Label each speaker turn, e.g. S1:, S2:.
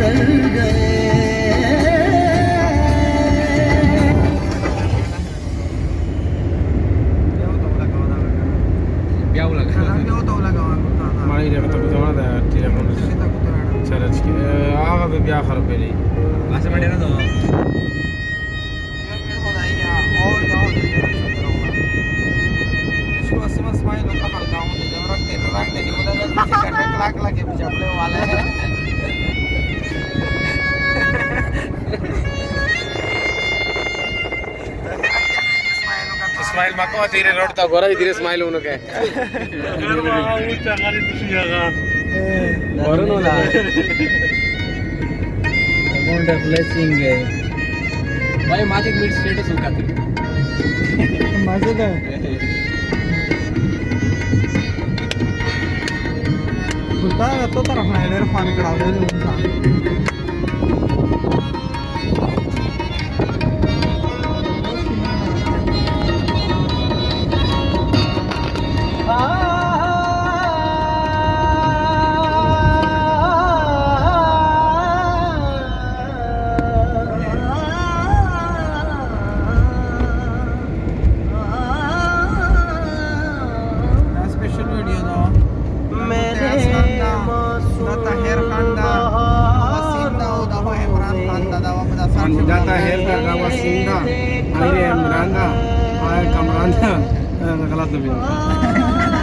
S1: गुजर गए।
S2: biar harap beli.
S3: Masa mana tu? Smile लोग का गाँव में जब रख तेरे रंग देने वाला तो पीछे कटक लाग लगे पीछे अपने वाले हैं
S2: स्माइल माको धीरे रोड ता गोरा धीरे स्माइल होनो के वरुण होला
S1: अकाउंट फ्लैशिंग है
S3: भाई माझे मिड स्टेटस उकाते
S1: माझे का बोलता तो तरफ नाही रे पाणी कडे
S2: Data herda gawa sinda aire miranda ay kamranda galat nabi